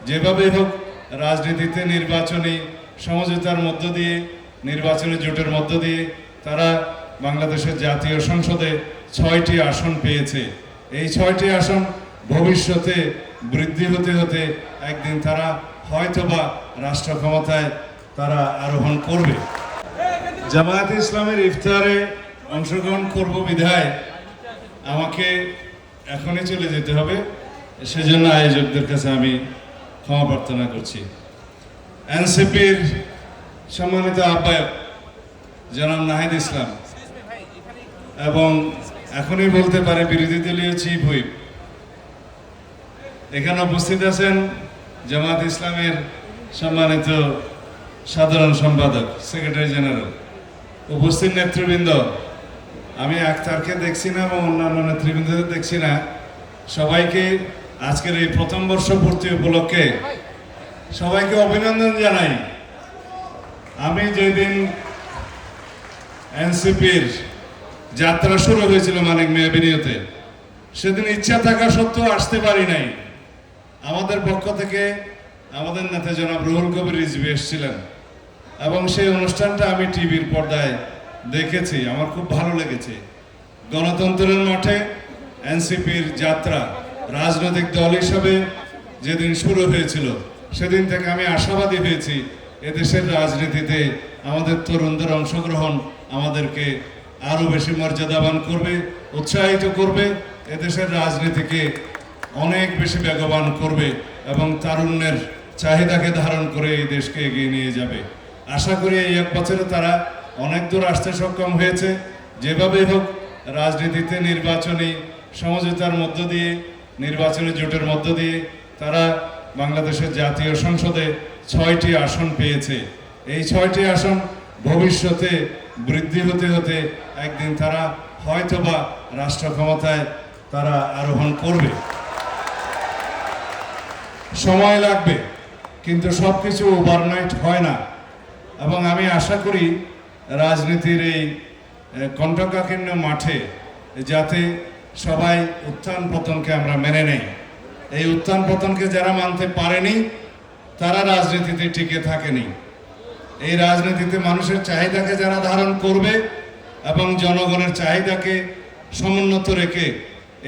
যেভাবে হোক রাজনীতিতে নির্বাচনী সমঝোতার মধ্য দিয়ে, নির্বাচনী জোটের মধ্য দিয়ে তারা বাংলাদেশের জাতীয় সংসদে 6টি আসন পেয়েছে। এই 6টি আসন ভবিষ্যতে বৃদ্ধি হতে হতে একদিন তারা হয়তোবা রাষ্ট্র ক্ষমতায় তারা আরোহণ করবে। জামায়াতে ইসলামের ইফতারে অংশগ্রহণ করব বিধায় আমাকে এখনই চলে যেতে হবে, সেজন্য আয়োজকদের কাছে আমি ক্ষমা প্রার্থনা করছি। এনসিপির সম্মানিত আহ্বায়ক জনাব নাহিদ ইসলাম এবং এখনই বলতে পারে বিরোধী দলীয় চিফ হুইপ, এখানে উপস্থিত আছেন জামায়াত ইসলামের সম্মানিত সাধারণ সম্পাদক, সেক্রেটারি জেনারেল, উপস্থিত নেতৃবৃন্দ, আমি আখতারকে দেখছি না এবং অন্যান্য নেতৃবৃন্দদের দেখছি না, সবাইকে আজকের এই প্রথম বর্ষ পূর্তি উপলক্ষে সবাইকে অভিনন্দন জানাই। আমি যেদিন এনসিপির যাত্রা শুরু হয়েছিল মানিক মিয়া এভিনিউতে, সেদিন ইচ্ছা থাকা সত্ত্বেও আসতে পারি নাই। আমাদের পক্ষ থেকে আমাদের নেতা জনাব রুহুল কবির রিজভী এসেছিলেন এবং সেই অনুষ্ঠানটা আমি টিভির পর্দায় দেখেছি, আমার খুব ভালো লেগেছে। গণতন্ত্রের মাঠে এনসিপির যাত্রা রাজনৈতিক দল হিসাবে যেদিন শুরু হয়েছিল, সেদিন থেকে আমি আশাবাদী হয়েছি এদেশের রাজনীতিতে আমাদের তরুণদের অংশগ্রহণ আমাদেরকে আরও বেশি মর্যাদাবান করবে, উৎসাহিত করবে, এদেশের রাজনীতিকে অনেক বেশি বেগবান করবে এবং তারুণ্যের চাহিদাকে ধারণ করে এই দেশকে এগিয়ে নিয়ে যাবে। আশা করি এই 1 বছরে তারা অনেক দূর আসতে সক্ষম হয়েছে। যেভাবে হোক রাজনীতিতে নির্বাচনী সমঝোতার মধ্য দিয়ে, নির্বাচনী জোটের মধ্য দিয়ে তারা বাংলাদেশের জাতীয় সংসদে 6টি আসন পেয়েছে। এই 6টি আসন ভবিষ্যতে বৃদ্ধি হতে হতে একদিন তারা হয়তোবা রাষ্ট্র ক্ষমতায় তারা আরোহণ করবে। সময় লাগবে, কিন্তু সবকিছু ওভারনাইট হয় না এবং আমি আশা করি রাজনীতির এই কণ্ঠকাকীর্ণ মাঠে যাতে সবাই উত্থান পতনকে আমরা মেনে নেই। এই উত্থান পতনকে যারা মানতে পারেনি তারা রাজনীতিতে টিকে থাকেনি। এই রাজনীতিতে মানুষের চাহিদাকে যারা ধারণ করবে এবং জনগণের চাহিদাকে সমুন্নত রেখে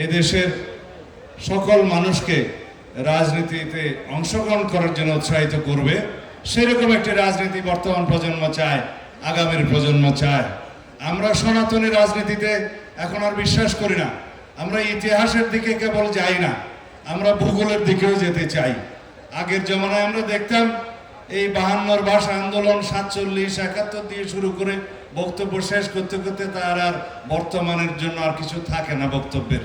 এদেশের সকল মানুষকে রাজনীতিতে অংশগ্রহণ করার জন্য উৎসাহিত করবে, সেরকম একটি রাজনীতি বর্তমান প্রজন্ম চায়, আগামীর প্রজন্ম চায়। আমরা সনাতনী রাজনীতিতে এখন আর বিশ্বাস করি না। আমরা ইতিহাসের দিকে কেবল যাই না, আমরা ভূগোলের দিকেও যেতে চাই। আগের জমানায় আমরা দেখতাম এই 52 ভাষা আন্দোলন 47, 71 দিয়ে শুরু করে বক্তব্য শেষ করতে করতে তার আর বর্তমানের জন্য আর কিছু থাকে না বক্তব্যের।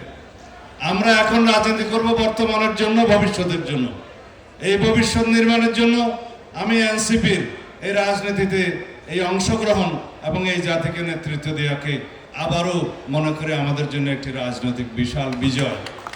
আমরা এখন রাজনীতি করব বর্তমানের জন্য, ভবিষ্যতের জন্য। এই ভবিষ্যৎ নির্মাণের জন্য আমি এনসিপির এই রাজনীতিতে এই অংশগ্রহণ এবং এই জাতিকে নেতৃত্ব দেওয়াকে আবারও মনে করে আমাদের জন্য একটি রাজনৈতিক বিশাল বিজয়।